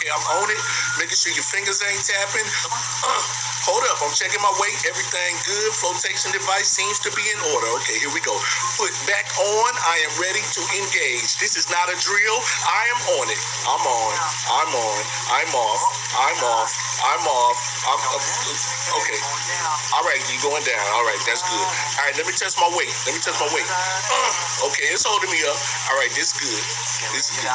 Okay, I'm on it. Making sure your fingers ain't tapping. Hold up, I'm checking my weight. Everything good. Flotation device seems to be in order. Okay, here we go. Foot back on. I am ready to engage. This is not a drill. I am on it. I'm on. I'm on. I'm off. I'm off. I'm off. Okay. All right, you going down. All right, that's good. All right, let me test my weight. Let me test my weight. Okay, it's holding me up. All right, this is good. This is good.